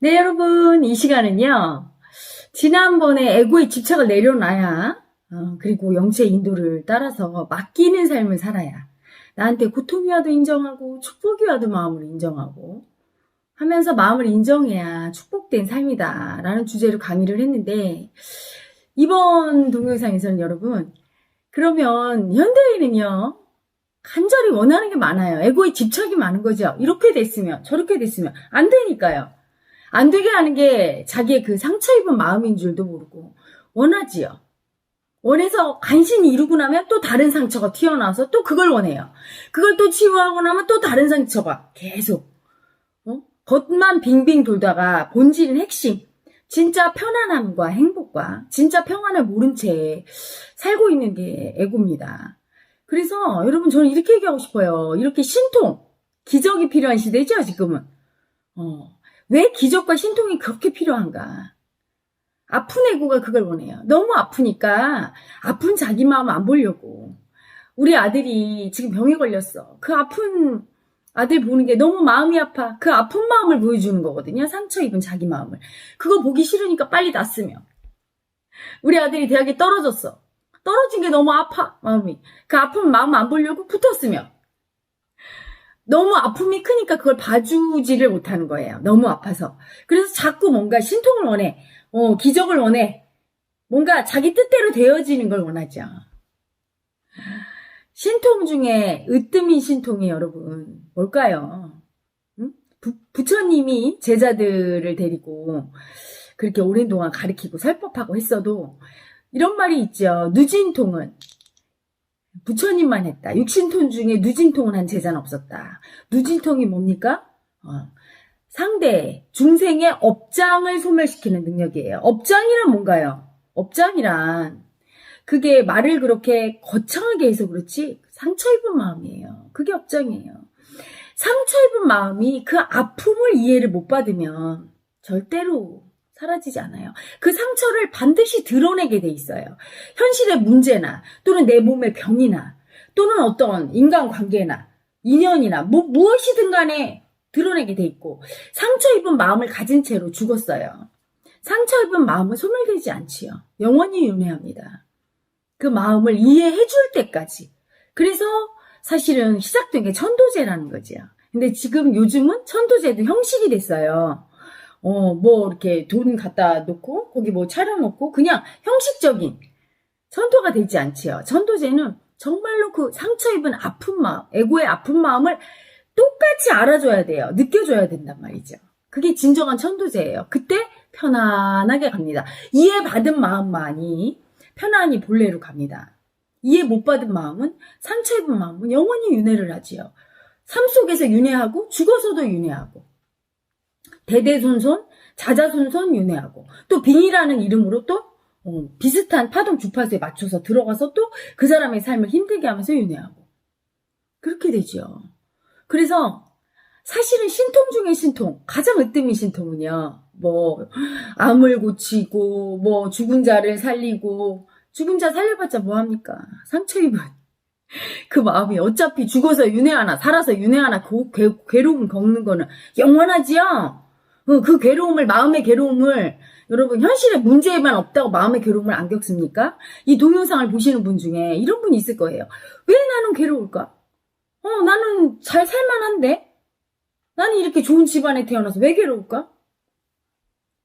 네, 여러분, 이 시간은요, 지난번에 에고의 집착을 내려놔야, 그리고 영체의 인도를 따라서 맡기는 삶을 살아야, 나한테 고통이 와도 인정하고, 축복이 와도 마음을 인정하고, 하면서 마음을 인정해야 축복된 삶이다, 라는 주제로 강의를 했는데, 이번 동영상에서는 여러분, 그러면 현대인은요, 간절히 원하는 게 많아요. 에고의 집착이 많은 거죠. 이렇게 됐으면, 저렇게 됐으면, 안 되니까요. 안 되게 하는 게 자기의 그 상처 입은 마음인 줄도 모르고 원하지요. 원해서 간신히 이루고 나면 또 다른 상처가 튀어나와서 또 그걸 원해요. 그걸 또 치유하고 나면 또 다른 상처가 계속 겉만 빙빙 돌다가 본질인 핵심, 진짜 편안함과 행복과 진짜 평안을 모른 채 살고 있는 게 에고입니다. 그래서 여러분, 저는 이렇게 얘기하고 싶어요. 이렇게 신통, 기적이 필요한 시대죠, 지금은. 왜 기적과 신통이 그렇게 필요한가? 아픈 에고가 그걸 원해요. 너무 아프니까 아픈 자기 마음 안 보려고. 우리 아들이 지금 병에 걸렸어. 그 아픈 아들 보는 게 너무 마음이 아파. 그 아픈 마음을 보여주는 거거든요. 상처 입은 자기 마음을. 그거 보기 싫으니까 빨리 낫으면. 우리 아들이 대학에 떨어졌어. 떨어진 게 너무 아파, 마음이. 그 아픈 마음 안 보려고 붙었으면. 너무 아픔이 크니까 그걸 봐주지를 못하는 거예요. 너무 아파서. 그래서 자꾸 뭔가 신통을 원해. 기적을 원해. 뭔가 자기 뜻대로 되어지는 걸 원하죠. 신통 중에 으뜸인 신통이 여러분 뭘까요? 부처님이 제자들을 데리고 그렇게 오랜 동안 가르치고 설법하고 했어도 이런 말이 있죠. 누진통은 부처님만 했다. 육신통 중에 누진통을 한 제자는 없었다. 누진통이 뭡니까? 상대, 중생의 업장을 소멸시키는 능력이에요. 업장이란 뭔가요? 업장이란 그게 말을 그렇게 거창하게 해서 그렇지 상처 입은 마음이에요. 그게 업장이에요. 상처 입은 마음이 그 아픔을 이해를 못 받으면 절대로 사라지지 않아요. 그 상처를 반드시 드러내게 돼 있어요. 현실의 문제나 또는 내 몸의 병이나 또는 어떤 인간관계나 인연이나 무엇이든 간에 드러내게 돼 있고 상처 입은 마음을 가진 채로 죽었어요. 상처 입은 마음은 소멸되지 않지요. 영원히 윤회합니다. 그 마음을 이해해 줄 때까지. 그래서 사실은 시작된 게 천도제라는 거죠. 근데 지금 요즘은 천도제도 형식이 됐어요. 뭐 이렇게 돈 갖다 놓고 거기 뭐 차려놓고 그냥 형식적인 천도가 되지 않지요. 천도제는 정말로 그 상처 입은 아픈 마음, 에고의 아픈 마음을 똑같이 알아줘야 돼요. 느껴줘야 된단 말이죠. 그게 진정한 천도제예요. 그때 편안하게 갑니다. 이해받은 마음만이 편안히 본래로 갑니다. 이해 못 받은 마음은, 상처 입은 마음은 영원히 윤회를 하지요. 삶 속에서 윤회하고 죽어서도 윤회하고 대대손손, 자자손손 윤회하고 또 빙이라는 이름으로 또 비슷한 파동 주파수에 맞춰서 들어가서 또 그 사람의 삶을 힘들게 하면서 윤회하고 그렇게 되죠. 그래서 사실은 신통 중에 신통, 가장 으뜸인 신통은요. 뭐 암을 고치고 뭐 죽은 자를 살리고 죽은 자 살려봤자 뭐합니까? 상처 입은 그 마음이 어차피 죽어서 윤회하나 살아서 윤회하나 괴로움 겪는 거는 영원하지요. 그 괴로움을, 마음의 괴로움을 여러분 현실의 문제만 없다고 마음의 괴로움을 안 겪습니까? 이 동영상을 보시는 분 중에 이런 분이 있을 거예요. 왜 나는 괴로울까? 나는 잘 살만한데? 나는 이렇게 좋은 집안에 태어나서 왜 괴로울까?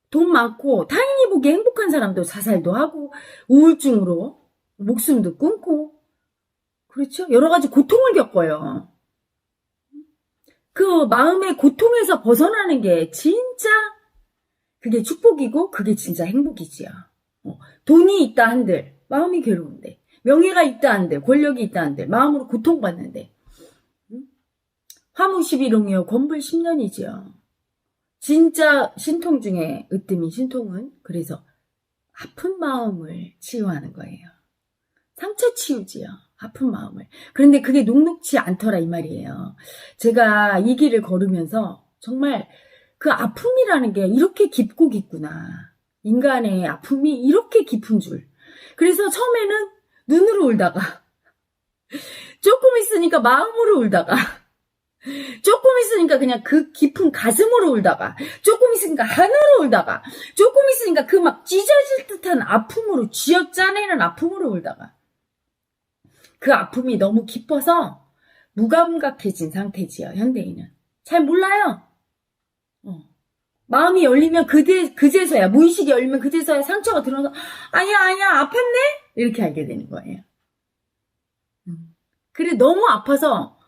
돈 많고 타인이 보기에 행복한 사람도 자살도 하고 우울증으로 목숨도 끊고 그렇죠? 여러 가지 고통을 겪어요. 그 마음의 고통에서 벗어나는 게 진짜 그게 축복이고 그게 진짜 행복이지요. 돈이 있다 한들 마음이 괴로운데 명예가 있다 한들 권력이 있다 한들 마음으로 고통받는데 화무 11홍이요 권불 10년이지요. 진짜 신통 중에 으뜸인 신통은 그래서 아픈 마음을 치유하는 거예요. 상처 치유지요. 아픈 마음을. 그런데 그게 녹록지 않더라 이 말이에요. 제가 이 길을 걸으면서 정말 그 아픔이라는 게 이렇게 깊고 깊구나. 인간의 아픔이 이렇게 깊은 줄. 그래서 처음에는 눈으로 울다가 조금 있으니까 마음으로 울다가 조금 있으니까 그냥 그 깊은 가슴으로 울다가, 조금 있으니까 하늘로 울다가, 조금 있으니까 그 막 찢어질 듯한 아픔으로, 쥐어짜내는 아픔으로 울다가, 그 아픔이 너무 깊어서 무감각해진 상태지요, 현대인은. 잘 몰라요. 마음이 열리면 그제서야, 무의식이 열리면 그제서야 상처가 들어서, 아니야, 아팠네? 이렇게 알게 되는 거예요. 그래, 너무 아파서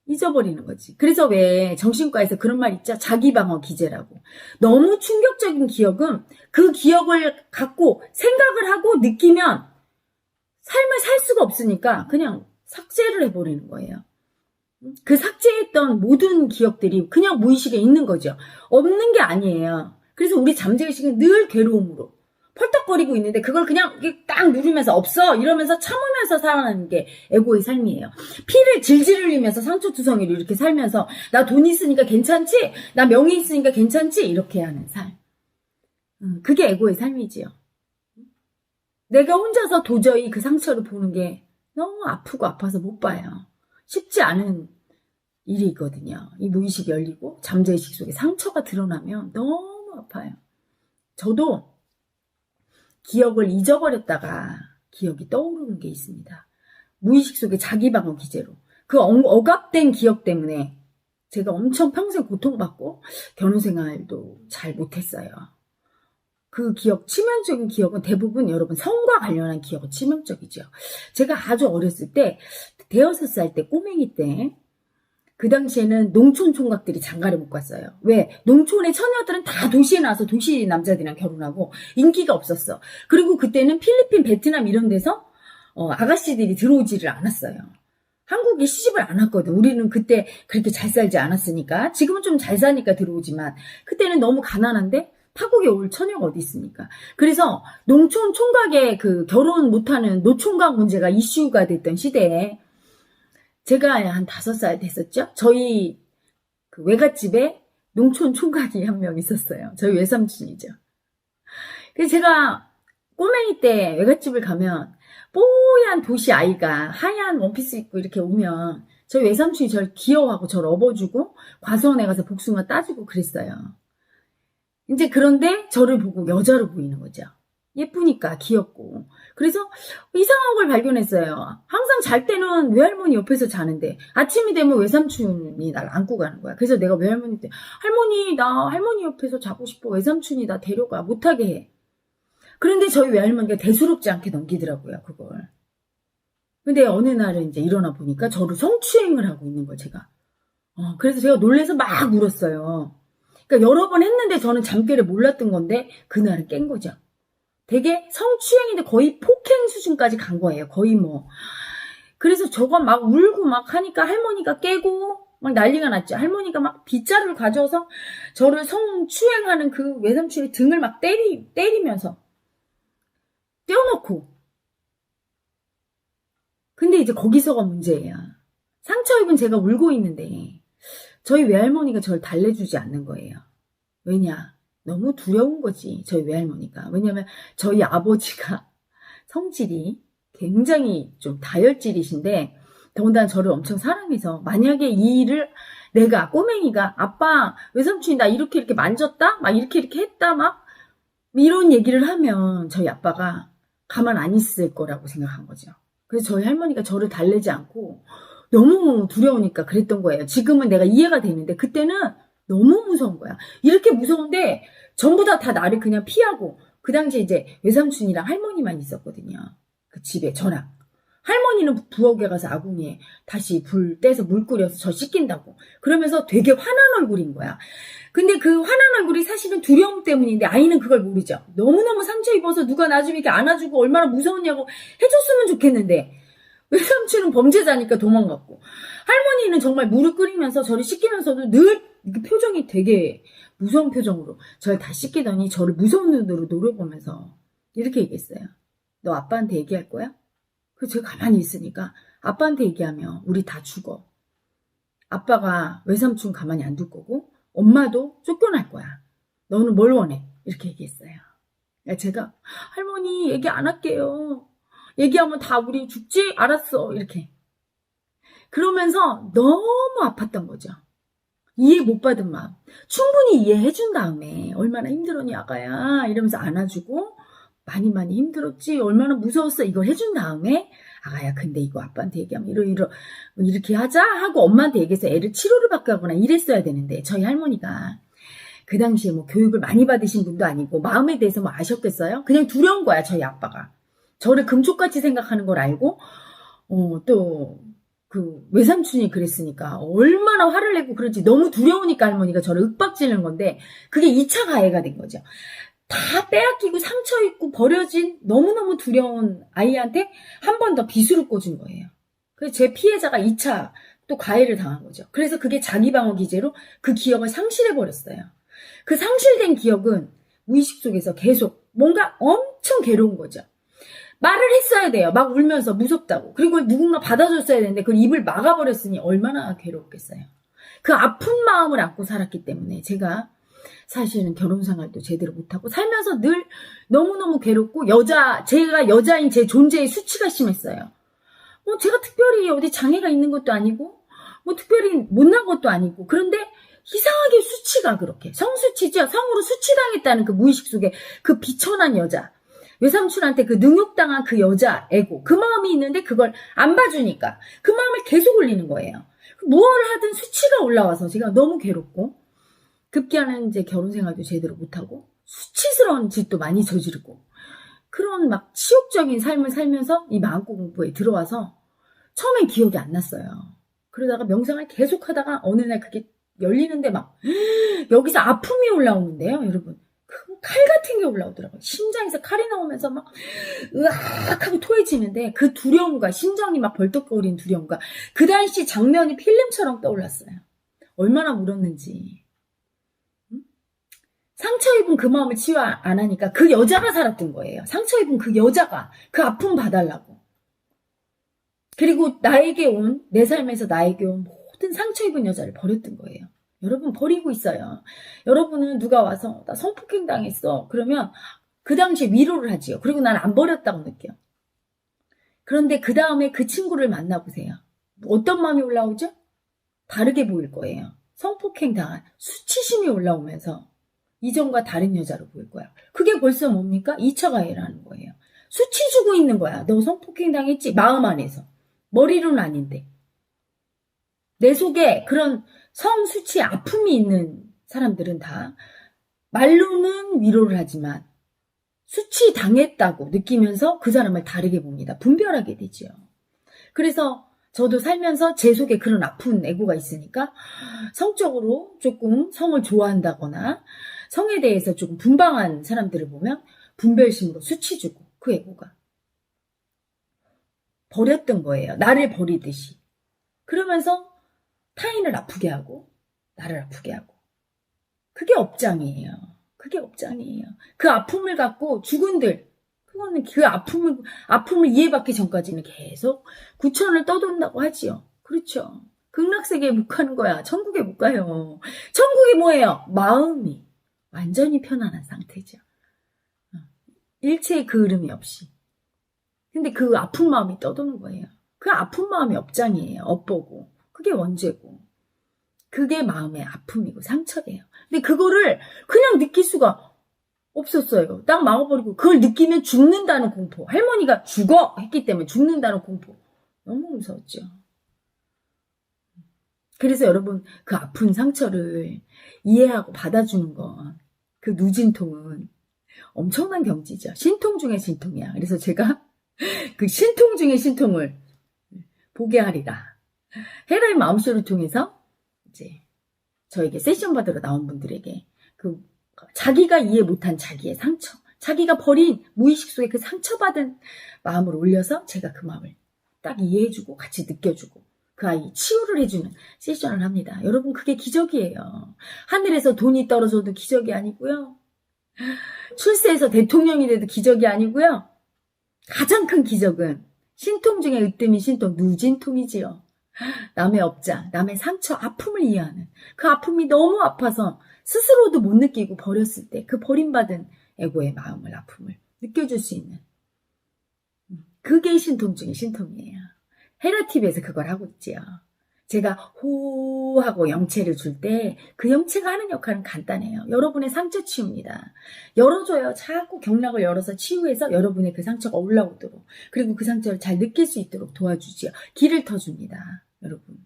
잊어버리는 거지. 그래서 왜 정신과에서 그런 말 있죠? 자기방어 기제라고. 너무 충격적인 기억은 그 기억을 갖고 생각을 하고 느끼면 삶을 살 수가 없으니까 그냥 삭제를 해버리는 거예요. 그 삭제했던 모든 기억들이 그냥 무의식에 있는 거죠. 없는 게 아니에요. 그래서 우리 잠재의식은 늘 괴로움으로 펄떡거리고 있는데 그걸 그냥 딱 누르면서 없어 이러면서 참으면서 살아가는 게 에고의 삶이에요. 피를 질질 흘리면서 상처투성이로 이렇게 살면서 나 돈 있으니까 괜찮지? 나 명예 있으니까 괜찮지? 이렇게 하는 삶. 그게 에고의 삶이지요. 내가 혼자서 도저히 그 상처를 보는 게 너무 아프고 아파서 못 봐요. 쉽지 않은 일이 있거든요. 이 무의식이 열리고 잠재의식 속에 상처가 드러나면 너무 아파요. 저도 기억을 잊어버렸다가 기억이 떠오르는 게 있습니다. 무의식 속에 자기방어 기제로. 그 억압된 기억 때문에 제가 엄청 평생 고통받고 결혼생활도 잘 못했어요. 그 기억, 치명적인 기억은 대부분 여러분 성과 관련한 기억은 치명적이죠. 제가 아주 어렸을 때, 5살 때, 꼬맹이 때, 그 당시에는 농촌 총각들이 장가를 못 갔어요. 왜? 농촌의 처녀들은 다 도시에 나와서 도시 남자들이랑 결혼하고 인기가 없었어. 그리고 그때는 필리핀, 베트남 이런 데서 아가씨들이 들어오지를 않았어요. 한국에 시집을 안 왔거든. 우리는 그때 그렇게 잘 살지 않았으니까. 지금은 좀 잘 사니까 들어오지만 그때는 너무 가난한데 타국에 올 처녀가 어디 있습니까? 그래서 농촌 총각의 그 결혼 못하는 노총각 문제가 이슈가 됐던 시대에 제가 한 5살 됐었죠? 저희 그 외갓집에 농촌 총각이 한 명 있었어요. 저희 외삼촌이죠. 그래서 제가 꼬맹이 때 외갓집을 가면 뽀얀 도시 아이가 하얀 원피스 입고 이렇게 오면 저희 외삼촌이 저를 귀여워하고 저를 업어주고 과수원에 가서 복숭아 따주고 그랬어요. 이제 그런데 저를 보고 여자로 보이는 거죠. 예쁘니까 귀엽고. 그래서 이상한 걸 발견했어요. 항상 잘 때는 외할머니 옆에서 자는데 아침이 되면 외삼촌이 날 안고 가는 거야. 그래서 내가 외할머니한테 할머니 나 할머니 옆에서 자고 싶어. 외삼촌이 나 데려가. 못하게 해. 그런데 저희 외할머니가 대수롭지 않게 넘기더라고요. 그걸. 근데 어느 날은 이제 일어나 보니까 저를 성추행을 하고 있는 거예요. 제가. 그래서 제가 놀라서 막 울었어요. 그러니까 여러 번 했는데 저는 잠결에 몰랐던 건데 그날은 깬 거죠. 되게 성추행인데 거의 폭행 수준까지 간 거예요. 거의 뭐. 그래서 저거 막 울고 막 하니까 할머니가 깨고 막 난리가 났죠. 할머니가 막 빗자루를 가져와서 저를 성추행하는 그 외삼촌의 등을 막 때리면서 떼어놓고. 근데 이제 거기서가 문제예요. 상처 입은 제가 울고 있는데 저희 외할머니가 저를 달래주지 않는 거예요. 왜냐? 너무 두려운 거지, 저희 외할머니가. 왜냐면 저희 아버지가 성질이 굉장히 좀 다혈질이신데 더군다나 저를 엄청 사랑해서 만약에 이 일을 내가 꼬맹이가 아빠 외삼촌이 나 이렇게 만졌다? 막 이렇게 했다? 막 이런 얘기를 하면 저희 아빠가 가만 안 있을 거라고 생각한 거죠. 그래서 저희 할머니가 저를 달래지 않고 너무 두려우니까 그랬던 거예요. 지금은 내가 이해가 되는데 그때는 너무 무서운 거야. 이렇게 무서운데 전부 다 나를 그냥 피하고 그 당시에 이제 외삼촌이랑 할머니만 있었거든요. 그 집에 저랑. 할머니는 부엌에 가서 아궁이에 다시 불 떼서 물 끓여서 저 씻긴다고. 그러면서 되게 화난 얼굴인 거야. 근데 그 화난 얼굴이 사실은 두려움 때문인데 아이는 그걸 모르죠. 너무너무 상처 입어서 누가 나 좀 이렇게 안아주고 얼마나 무서웠냐고 해줬으면 좋겠는데 외삼촌은 범죄자니까 도망갔고 할머니는 정말 물을 끓이면서 저를 씻기면서도 늘 표정이 되게 무서운 표정으로 저를 다 씻기더니 저를 무서운 눈으로 노려보면서 이렇게 얘기했어요. 너 아빠한테 얘기할 거야? 그래서 제가 가만히 있으니까 아빠한테 얘기하면 우리 다 죽어. 아빠가 외삼촌 가만히 안 둘 거고 엄마도 쫓겨날 거야. 너는 뭘 원해? 이렇게 얘기했어요. 제가 할머니 얘기 안 할게요. 얘기하면 다 우리 죽지? 알았어. 이렇게. 그러면서 너무 아팠던 거죠. 이해 못 받은 마음. 충분히 이해해 준 다음에 얼마나 힘들었니 아가야 이러면서 안아주고 많이 많이 힘들었지 얼마나 무서웠어 이걸 해준 다음에 아가야 근데 이거 아빠한테 얘기하면 이렇게 하자 하고 엄마한테 얘기해서 애를 치료를 받게 하거나 이랬어야 되는데 저희 할머니가 그 당시에 뭐 교육을 많이 받으신 분도 아니고 마음에 대해서 뭐 아셨겠어요? 그냥 두려운 거야 저희 아빠가. 저를 금쪽같이 생각하는 걸 알고 또 그 외삼촌이 그랬으니까 얼마나 화를 내고 그런지 너무 두려우니까 할머니가 저를 윽박지르는 건데 그게 2차 가해가 된 거죠. 다 빼앗기고 상처 입고 버려진 너무너무 두려운 아이한테 한 번 더 비수를 꽂은 거예요. 그래서 제 피해자가 2차 또 가해를 당한 거죠. 그래서 그게 자기 방어 기제로 그 기억을 상실해 버렸어요. 그 상실된 기억은 무의식 속에서 계속 뭔가 엄청 괴로운 거죠. 말을 했어야 돼요. 막 울면서 무섭다고. 그리고 누군가 받아줬어야 되는데 그걸 입을 막아버렸으니 얼마나 괴롭겠어요. 그 아픈 마음을 안고 살았기 때문에 제가 사실은 결혼 생활도 제대로 못하고 살면서 늘 너무너무 괴롭고 제가 여자인 제 존재의 수치가 심했어요. 뭐 제가 특별히 어디 장애가 있는 것도 아니고 뭐 특별히 못난 것도 아니고 그런데 이상하게 수치가 그렇게 성수치죠. 성으로 수치당했다는 그 무의식 속에 그 비천한 여자 외삼촌한테 그 능욕당한 그 여자 애고 그 마음이 있는데 그걸 안 봐주니까 그 마음을 계속 올리는 거예요. 뭘 하든 수치가 올라와서 제가 너무 괴롭고 급기야는 이제 결혼 생활도 제대로 못하고 수치스러운 짓도 많이 저지르고 그런 막 치욕적인 삶을 살면서 이 마음고 공부에 들어와서 처음엔 기억이 안 났어요. 그러다가 명상을 계속 하다가 어느 날 그게 열리는데 막 여기서 아픔이 올라오는데요, 여러분. 칼 같은 게 올라오더라고요. 심장에서 칼이 나오면서 막 으악 하고 토해지는데 그 두려움과 심장이 막 벌떡거리는 두려움과 그 당시 장면이 필름처럼 떠올랐어요. 얼마나 울었는지. 상처 입은 그 마음을 치유 안 하니까 그 여자가 살았던 거예요. 상처 입은 그 여자가 그 아픔 봐달라고. 그리고 내 삶에서 나에게 온 모든 상처 입은 여자를 버렸던 거예요. 여러분 버리고 있어요. 여러분은 누가 와서 나 성폭행 당했어. 그러면 그 당시에 위로를 하지요. 그리고 난 안 버렸다고 느껴. 그런데 그 다음에 그 친구를 만나보세요. 어떤 마음이 올라오죠? 다르게 보일 거예요. 성폭행 당한 수치심이 올라오면서 이전과 다른 여자로 보일 거야. 그게 벌써 뭡니까? 2차 가해라는 거예요. 수치 주고 있는 거야. 너 성폭행 당했지? 마음 안에서. 머리로는 아닌데. 내 속에 그런 성수치 아픔이 있는 사람들은 다 말로는 위로를 하지만 수치 당했다고 느끼면서 그 사람을 다르게 봅니다. 분별하게 되죠. 그래서 저도 살면서 제 속에 그런 아픈 에고가 있으니까 성적으로 조금 성을 좋아한다거나 성에 대해서 조금 분방한 사람들을 보면 분별심으로 수치 주고 그 에고가 버렸던 거예요. 나를 버리듯이. 그러면서 타인을 아프게 하고 나를 아프게 하고 그게 업장이에요. 그게 업장이에요. 그 아픔을 갖고 죽은들 그거는 그 아픔을 이해받기 전까지는 계속 구천을 떠돈다고 하지요. 그렇죠. 극락세계에 못 가는 거야. 천국에 못 가요. 천국이 뭐예요? 마음이 완전히 편안한 상태죠. 일체의 그 흐름이 없이. 근데 그 아픈 마음이 떠도는 거예요. 그 아픈 마음이 업장이에요. 업보고. 그게 원죄고. 그게 마음의 아픔이고 상처예요. 근데 그거를 그냥 느낄 수가 없었어요. 딱 막아버리고 그걸 느끼면 죽는다는 공포. 할머니가 죽어 했기 때문에 죽는다는 공포. 너무 무서웠죠. 그래서 여러분 그 아픈 상처를 이해하고 받아주는 건 그 누진통은 엄청난 경지죠. 신통 중에 신통이야. 그래서 제가 그 신통 중에 신통을 보게 하리라. 헤라의 마음소리를 통해서 이제 저에게 세션 받으러 나온 분들에게 그 자기가 이해 못한 자기의 상처, 자기가 버린 무의식 속에 그 상처받은 마음을 올려서 제가 그 마음을 딱 이해해주고 같이 느껴주고 그 아이 치유를 해주는 세션을 합니다. 여러분 그게 기적이에요. 하늘에서 돈이 떨어져도 기적이 아니고요. 출세해서 대통령이 돼도 기적이 아니고요. 가장 큰 기적은 신통 중에 으뜸인 신통, 누진통이지요. 남의 업장, 남의 상처, 아픔을 이해하는 그 아픔이 너무 아파서 스스로도 못 느끼고 버렸을 때 그 버림받은 에고의 마음을 아픔을 느껴줄 수 있는 그게 신통 중에 신통이에요. 헤라TV에서 그걸 하고 있지요. 제가 호 하고 영체를 줄 때 그 영체가 하는 역할은 간단해요. 여러분의 상처 치유입니다. 열어줘요. 자꾸 경락을 열어서 치유해서 여러분의 그 상처가 올라오도록, 그리고 그 상처를 잘 느낄 수 있도록 도와주지요. 길을 터줍니다. 여러분.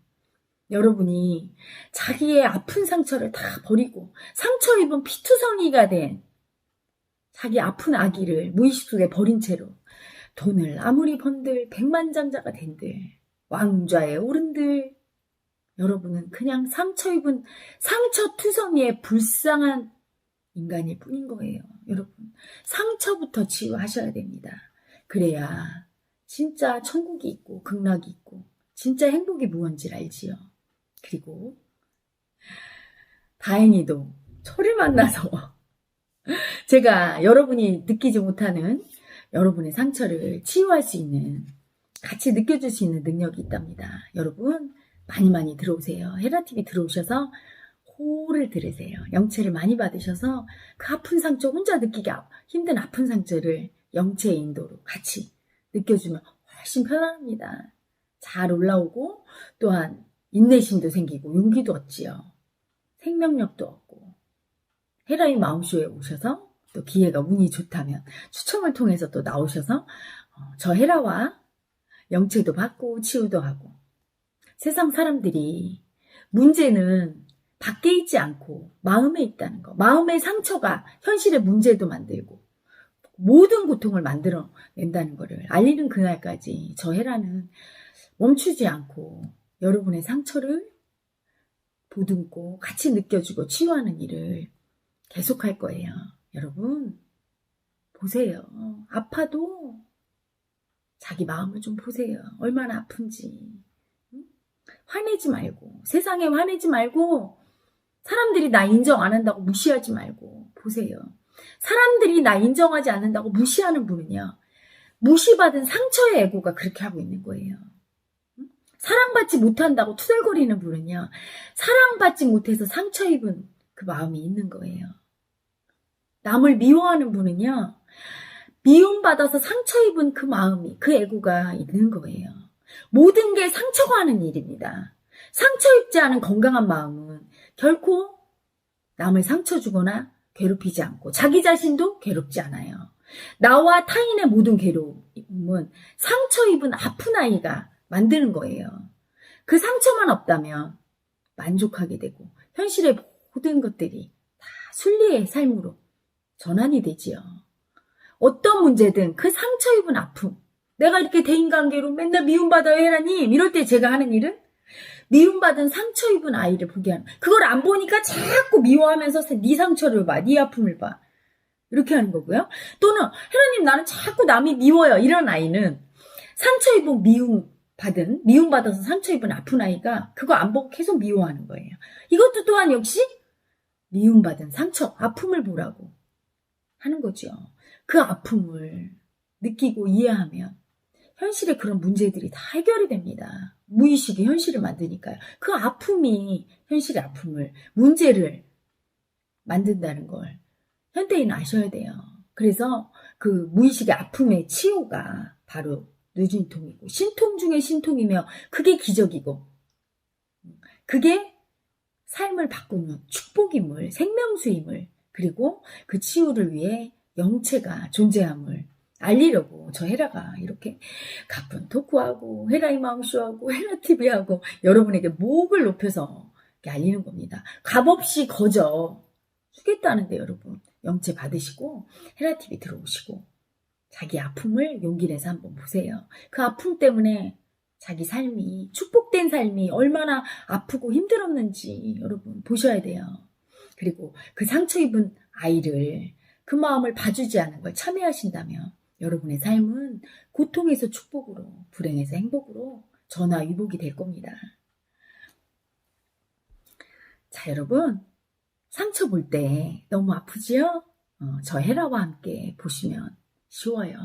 여러분이 자기의 아픈 상처를 다 버리고 상처 입은 피투성이가 된 자기 아픈 아기를 무의식 속에 버린 채로 돈을 아무리 번들 백만장자가 된들 왕좌에 오른들 여러분은 그냥 상처 입은 상처투성이의 불쌍한 인간일 뿐인 거예요. 여러분, 상처부터 치유하셔야 됩니다. 그래야 진짜 천국이 있고 극락이 있고 진짜 행복이 무언지를 알지요. 그리고 다행히도 저를 만나서 제가 여러분이 느끼지 못하는 여러분의 상처를 치유할 수 있는, 같이 느껴줄 수 있는 능력이 있답니다. 여러분 많이 들어오세요. 헤라TV 들어오셔서 호를 들으세요. 영체를 많이 받으셔서 그 아픈 상처, 혼자 느끼기 힘든 아픈 상처를 영체의 인도로 같이 느껴주면 훨씬 편안합니다. 잘 올라오고 또한 인내심도 생기고 용기도 얻지요. 생명력도 얻고 헤라의 마음쇼에 오셔서 또 기회가 운이 좋다면 추첨을 통해서 또 나오셔서 저 헤라와 영체도 받고 치유도 하고. 세상 사람들이 문제는 밖에 있지 않고 마음에 있다는 거. 마음의 상처가 현실의 문제도 만들고 모든 고통을 만들어낸다는 것을 알리는 그날까지 저 헤라는 멈추지 않고 여러분의 상처를 보듬고 같이 느껴주고 치유하는 일을 계속할 거예요. 여러분 보세요. 아파도 자기 마음을 좀 보세요. 얼마나 아픈지. 화내지 말고, 세상에 화내지 말고, 사람들이 나 인정 안 한다고 무시하지 말고 보세요. 사람들이 나 인정하지 않는다고 무시하는 분은요, 무시받은 상처의 애고가 그렇게 하고 있는 거예요. 사랑받지 못한다고 투덜거리는 분은요, 사랑받지 못해서 상처 입은 그 마음이 있는 거예요. 남을 미워하는 분은요, 미움받아서 상처 입은 그 마음이, 그 애고가 있는 거예요. 모든 게 상처가 하는 일입니다. 상처 입지 않은 건강한 마음은 결코 남을 상처 주거나 괴롭히지 않고 자기 자신도 괴롭지 않아요. 나와 타인의 모든 괴로움은 상처 입은 아픈 아이가 만드는 거예요. 그 상처만 없다면 만족하게 되고 현실의 모든 것들이 다 순리의 삶으로 전환이 되지요. 어떤 문제든 그 상처 입은 아픔, 내가 이렇게 대인관계로 맨날 미움받아요 헤라님, 이럴 때 제가 하는 일은 미움받은 상처 입은 아이를 보게 하는, 그걸 안 보니까 자꾸 미워하면서 네 상처를 봐, 네 아픔을 봐, 이렇게 하는 거고요. 또는 헤라님 나는 자꾸 남이 미워요, 이런 아이는 상처 입은 미움받아서 상처 입은 아픈 아이가 그거 안 보고 계속 미워하는 거예요. 이것도 또한 역시 미움받은 상처, 아픔을 보라고 하는 거죠. 그 아픔을 느끼고 이해하면 현실의 그런 문제들이 다 해결이 됩니다. 무의식이 현실을 만드니까요. 그 아픔이 현실의 아픔을, 문제를 만든다는 걸 현대인은 아셔야 돼요. 그래서 그 무의식의 아픔의 치유가 바로 뇌진통이고, 신통 중에 신통이며 그게 기적이고, 그게 삶을 바꾸는 축복임을, 생명수임을, 그리고 그 치유를 위해 영체가 존재함을 알리려고 저 헤라가 이렇게 가쁜 토크하고 헤라의 마음쇼하고 헤라TV하고 여러분에게 목을 높여서 이렇게 알리는 겁니다. 값없이 거저 주겠다는데 여러분 영체 받으시고 헤라TV 들어오시고 자기 아픔을 용기 내서 한번 보세요. 그 아픔 때문에 자기 삶이, 축복된 삶이 얼마나 아프고 힘들었는지 여러분 보셔야 돼요. 그리고 그 상처 입은 아이를, 그 마음을 봐주지 않은 걸 참여하신다면 여러분의 삶은 고통에서 축복으로, 불행에서 행복으로 전화위복이 될 겁니다. 자, 여러분 상처 볼 때 너무 아프지요? 저 헤라와 함께 보시면 쉬워요.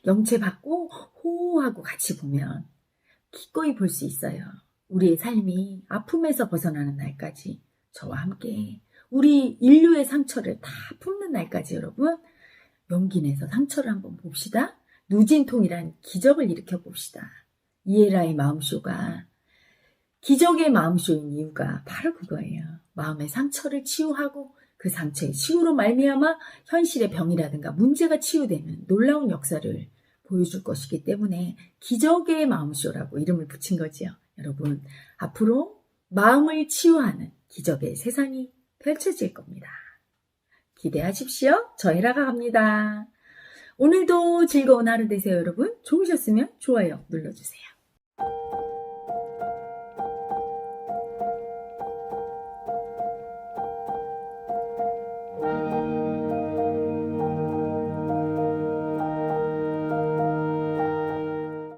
영체 받고 호호하고 같이 보면 기꺼이 볼 수 있어요. 우리의 삶이 아픔에서 벗어나는 날까지 저와 함께 우리 인류의 상처를 다 품는 날까지 여러분 용기 내서 상처를 한번 봅시다. 누진통이란 기적을 일으켜 봅시다. 이에라의 마음쇼가 기적의 마음쇼인 이유가 바로 그거예요. 마음의 상처를 치유하고 그 상처의 치유로 말미암아 현실의 병이라든가 문제가 치유되는 놀라운 역사를 보여줄 것이기 때문에 기적의 마음쇼라고 이름을 붙인 거지요. 여러분, 앞으로 마음을 치유하는 기적의 세상이 펼쳐질 겁니다. 기대하십시오. 저 헤라가 갑니다. 오늘도 즐거운 하루 되세요, 여러분. 좋으셨으면 좋아요 눌러주세요.